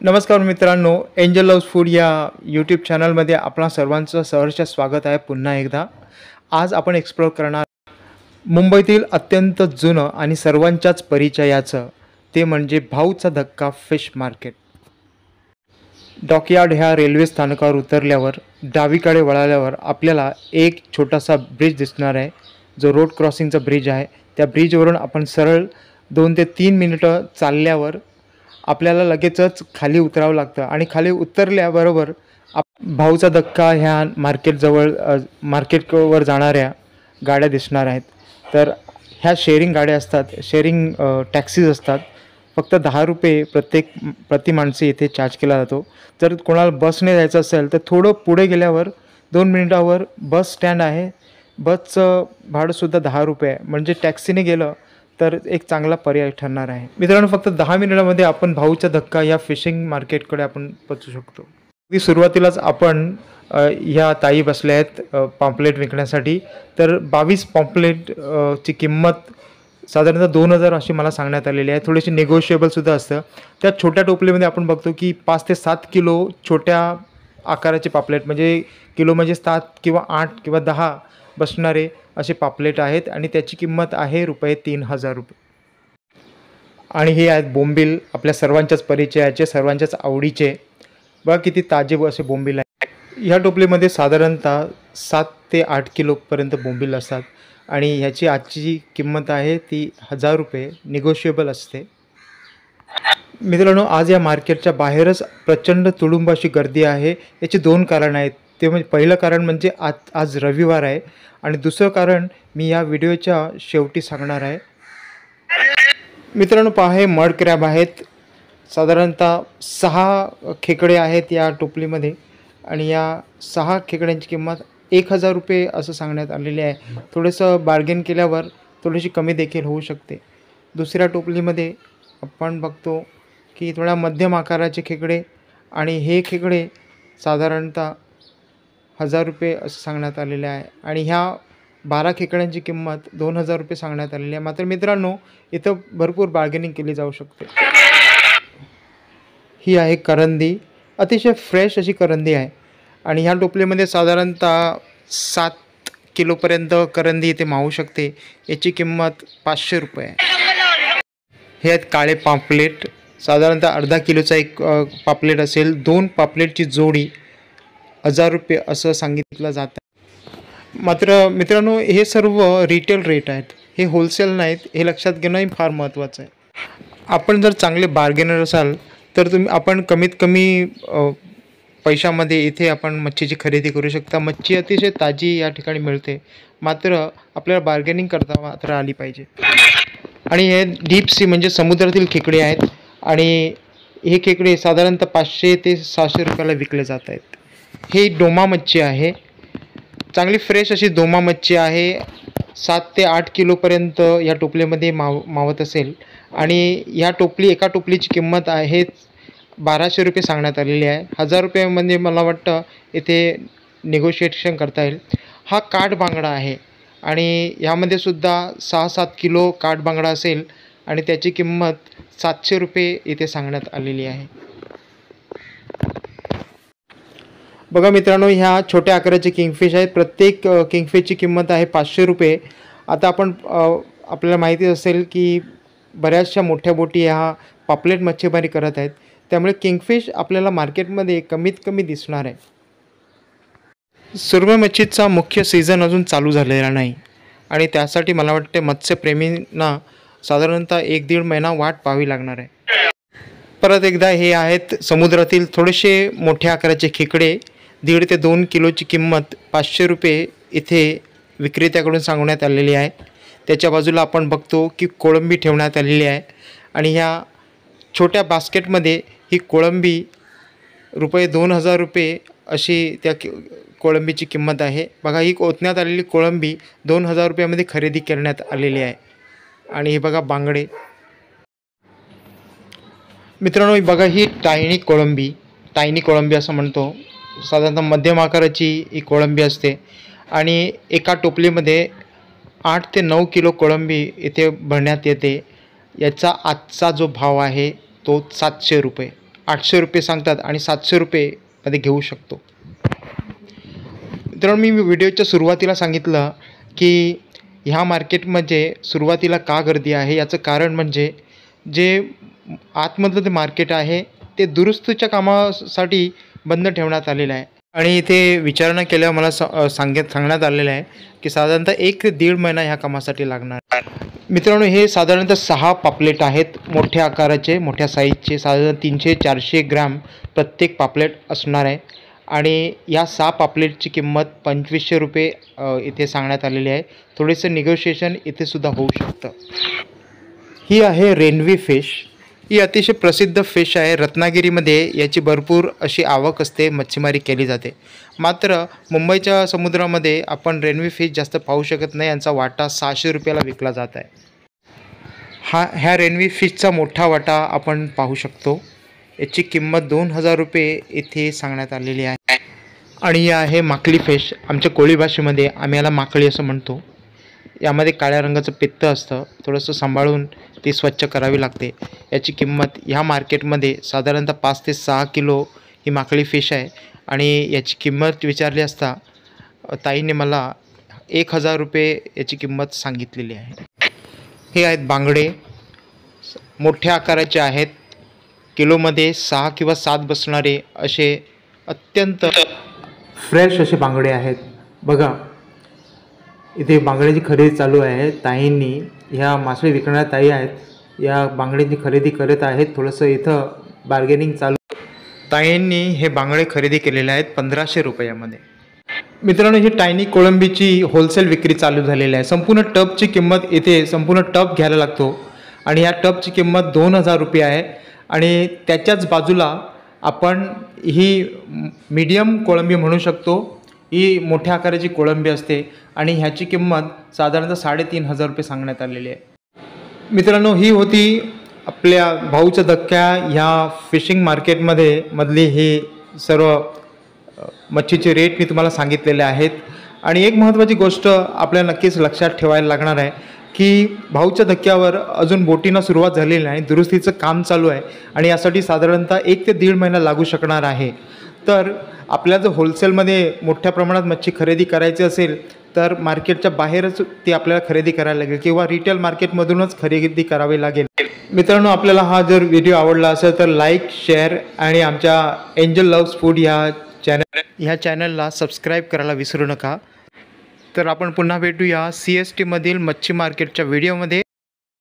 नमस्कार मित्रांनो, angel loves food या यूट्यूब चॅनलमध्ये आपणा सर्वांचं सहर्ष स्वागत आहे. पुन्हा एकदा आज आपण एक्सप्लोर करणार मुंबईतील अत्यंत जुनं आणि सर्वांच्याच परिचयाचं ते म्हणजे भाऊचा धक्का फिश मार्केट. डॉकयार्ड ह्या रेल्वे स्थानकावर उतरल्यावर डावीकडे वळाल्यावर आपल्याला एक छोटासा ब्रिज दिसणार आहे, जो रोड क्रॉसिंगचा ब्रिज आहे. त्या ब्रिजवरून आपण सरळ 2 ते 3 मिनिटं चालल्यावर आपल्याला लगेचच खाली उतरावं लागतं आणि खाली उतरल्याबरोबर भाऊचा धक्का ह्या मार्केटवर जाणाऱ्या गाड्या दिसणार आहेत. तर ह्या शेअरिंग गाड्या असतात, शेअरिंग टॅक्सीज असतात. फक्त 10 रुपये प्रति माणसे इथे चार्ज केला जातो. जर कोणाला बसने जायचं असेल तर थोडं पुढे गेल्यावर 2 मिनिटावर बस स्टँड आहे. बसचं भाडंसुद्धा 10 रुपये आहे. म्हणजे टॅक्सीने गेलं तर एक चांगला पर्याय ठरणार आहे. मित्रांनो, फक्त 10 मिनिटामध्ये आपण भाऊचा धक्का या फिशिंग मार्केटकडे आपण पोचू शकतो. अगदी सुरुवातीलाच आपण ह्या ताई बसल्या आहेत पॉम्पलेट विकण्यासाठी. तर 22 पॉम्पलेट ची किंमत साधारणतः 2000 अशी मला सांगण्यात आलेली आहे. थोडीशी निगोशिएबलसुद्धा असतं. त्या छोट्या टोपलीमध्ये आपण बघतो की 5 ते 7 किलो छोट्या आकाराचे पापलेट, म्हणजे किलो म्हणजे 7 किंवा 8 किंवा 10 बसणारे असे पापलेट आहेत आणि त्याची किंमत आहे ₹3000. आणि हे आहेत बोंबील, आपल्या सर्वांच्याच परिचयाचे, सर्वांच्याच आवडीचे. बघा किती ताजे असे बोंबील आहेत. ह्या टोपलीमध्ये साधारणतः 7 ते 8 किलोपर्यंत बोंबील असतात आणि ह्याची आजची किंमत आहे ती ₹1000, निगोशिएबल असते. मित्रांनो, आज या मार्केटच्या बाहेरच प्रचंड तुडुंब अशी गर्दी आहे. याची 2 कारणं आहेत. ते म्हणजे पहिलं कारण म्हणजे आज रविवार आहे आणि दुसरं कारण मी या व्हिडिओच्या शेवटी सांगणार आहे. मित्रांनो, पहा, हे मड क्रॅब आहेत. साधारणतः 6 खेकडे आहेत या टोपलीमध्ये आणि या 6 खेकड्यांची किंमत ₹1000 असं सांगण्यात आलेले आहे. थोडंसं बार्गेन केल्यावर थोडीशी कमी देखील होऊ शकते. दुसऱ्या टोपलीमध्ये आपण बघतो की थोड्या मध्यम आकाराचे खेकडे आणि हे खेकडे साधारणतः ₹1000 असं सांगण्यात आलेले आहे आणि ह्या 12 खेकड्यांची किंमत ₹2000 सांगण्यात आलेली आहे. मात्र मित्रांनो, इथं भरपूर बार्गेनिंग केली जाऊ शकते. ही आहे करंदी, अतिशय फ्रेश अशी करंदी आहे आणि ह्या टोपलीमध्ये साधारणतः 7 किलोपर्यंत करंदी इथे मावू शकते. याची किंमत ₹500 आहे. हे आहेत काळे पापलेट. साधारणतः अर्धा किलोचा एक पापलेट असेल. 2 पापलेटची जोडी ₹1000 असं सांगितलं जातं. मात्र मित्रांनो, हे सर्व रिटेल रेट आहेत, हे होलसेल नाहीत. हे लक्षात घेणंही फार महत्त्वाचं आहे. आपण जर चांगले बार्गेनर असाल तर आपण कमीत कमी पैशामध्ये इथे आपण मच्छीची खरेदी करू शकता. मच्छी अतिशय ताजी या ठिकाणी मिळते. मात्र आपल्याला बार्गेनिंग करता मात्र आली पाहिजे. आणि हे डीप सी म्हणजे समुद्रातील खेकडे आहेत आणि हे खेकडे साधारणतः ₹500 ते ₹600 विकले जात आहेत. ही डोमा मच्छी आहे, चांगली फ्रेश अशी डोमा मच्छी आहे. 7 ते 8 किलोपर्यंत या टोपलीमध्ये मावत असेल आणि ह्या एका टोपलीची किंमत आहे ₹1200 सांगण्यात आलेली आहे. ₹1000 म्हणजे मला वाटतं इथे निगोशिएशन करता येईल. हा काठ बांगडा आहे आणि ह्यामध्ये सुद्धा 6-7 किलो काठ बांगडा असेल आणि त्याची किंमत ₹700 इथे सांगण्यात आलेली आहे. बघा मित्रांनो, ह्या छोट्या आकाराचे किंगफिश आहेत. प्रत्येक किंगफिशची किंमत आहे ₹500. आता आपल्याला माहिती असेल की बऱ्याचशा मोठ्या बोटी ह्या पापलेट मच्छीमारी करत आहेत, त्यामुळे किंगफिश आपल्याला मार्केटमध्ये कमीत कमी दिसणार आहे. सुरमई मच्छीचा मुख्य सीझन अजून चालू झालेला नाही आणि त्यासाठी मला वाटते मत्स्यप्रेमींना साधारणतः 1-1.5 महिना वाट पाहावी लागणार आहे. परत एकदा हे आहेत समुद्रातील थोडेसे मोठ्या आकाराचे खेकडे. 1.5 ते 2 किलोची किंमत ₹500 इथे विक्रेत्याकडून सांगण्यात आलेली आहे. त्याच्या बाजूला आपण बघतो की कोळंबी ठेवण्यात आलेली आहे आणि ह्या छोट्या बास्केटमध्ये ही कोळंबी ₹2000 अशी त्या कोळंबीची किंमत आहे. बघा, ही ओतण्यात आलेली कोळंबी ₹2000 खरेदी करण्यात आलेली आहे. आणि हे बघा बांगडे. मित्रांनो, बघा, ही टायनी कोळंबी असं म्हणतो. साधारणतः मध्यम आकाराची ही कोळंबी असते आणि एका टोपलीमध्ये 8 ते 9 किलो कोळंबी इथे भरण्यात येते. याचा आजचा जो भाव आहे तो ₹700. 800 रुपये सांगतात आणि 700 रुपयेमध्ये घेऊ शकतो. तर मी व्हिडिओच्या सुरुवातीला सांगितलं की ह्या मार्केटमध्ये सुरुवातीला का गर्दी आहे. याचं कारण म्हणजे जे आतमधलं ते मार्केट आहे ते दुरुस्तीच्या कामासाठी बंद ठेवण्यात आलेलं आहे आणि इथे विचारणा केल्यावर मला सांगण्यात आलेलं आहे की साधारणतः 1 ते 1.5 महिना ह्या कामासाठी लागणार. मित्रांनो, हे साधारणतः 6 पापलेट आहेत, मोठ्या आकाराचे, मोठ्या साईजचे, साधारण 300-400 ग्रॅम प्रत्येक पापलेट असणार आहे आणि या 6 पापलेटची किंमत 2500 रुपये इथे सांगण्यात आलेली आहे. थोडेसे निगोशिएशन इथे सुद्धा होऊ शकतं. ही आहे रेनवी फिश. ही अतिशय प्रसिद्ध फिश आहे. रत्नागिरीमध्ये याची भरपूर अशी आवक असते, मच्छीमारी केली जाते. मात्र मुंबईच्या समुद्रामध्ये आपण रेनवी फिश जास्त पाहू शकत नाही. यांचा वाटा 600 रुपयाला विकला जात आहे. ह्या रेनवी फिशचा मोठा वाटा आपण पाहू शकतो. याची किंमत 2000 रुपये इथे सांगण्यात आलेली आहे. आणि ही आहे माकली फिश. आमच्या कोळी भाषेमध्ये आम्ही याला माकळी असं म्हणतो. यामध्ये काळ्या रंगाचं पित्त असतं. थोडंसं सांभाळून ती स्वच्छ करावी लागते. याची किंमत ह्या मार्केटमध्ये साधारणतः 5 ते 6 किलो ही माकळी फिश आहे आणि याची किंमत विचारली असता ताईने मला 1000 रुपये याची किंमत सांगितलेली आहे. हे आहेत बांगडे. मोठ्या आकाराचे आहेत. किलोमध्ये 6 किंवा 7 बसणारे असे अत्यंत फ्रेश असे बांगडे आहेत. बघा, इथे बांगड्याची खरेदी चालू आहे. ताईंनी, ह्या मासे विकणाऱ्या ताई आहेत, या बांगड्यांची खरेदी करत आहेत. थोडंसं इथं बार्गेनिंग चालू. ताईंनी हे बांगडे खरेदी केलेले आहेत 1500 रुपयामध्ये. मित्रांनो, ही टायनी कोळंबीची होलसेल विक्री चालू झालेली आहे. संपूर्ण टबची किंमत इथे संपूर्ण टब घ्यायला लागतो आणि या टबची किंमत 2000 रुपये आहे. आणि त्याच्याच बाजूला आपण ही मीडियम कोळंबी म्हणू शकतो. ही मोठ्या आकाराची कोळंबी असते आणि ह्याची किंमत साधारणतः 3500 रुपये सांगण्यात आलेली आहे. मित्रांनो, ही होती आपल्या भाऊच्या धक्क्या ह्या फिशिंग मार्केटमध्ये मधली ही सर्व मच्छीचे रेट मी तुम्हाला सांगितलेले आहेत. आणि एक महत्त्वाची गोष्ट आपल्याला नक्कीच लक्षात ठेवायला लागणार आहे की भाऊच्या धक्क्यावर अजून बोटींना सुरुवात झालेली नाही. दुरुस्तीचं काम चालू आहे आणि यासाठी साधारणतः 1 ते 1.5 महिना लागू शकणार आहे. तर आपल्याला जर होलसेलमध्ये मोठ्या प्रमाणात मच्छी खरेदी करायची असेल तर मार्केटच्या बाहेरच ती आपल्याला खरेदी करायला लागेल किंवा रिटेल मार्केटमधूनच खरेदी करावी लागेल. मित्रांनो, आपल्याला हा जर व्हिडिओ आवडला असेल तर लाईक, शेअर आणि आमच्या एंजल लव्स फूड ह्या चॅनलला सबस्क्राईब करायला विसरू नका. तर आपण पुन्हा भेटूया CST मधील मच्छी मार्केटच्या व्हिडिओमध्ये.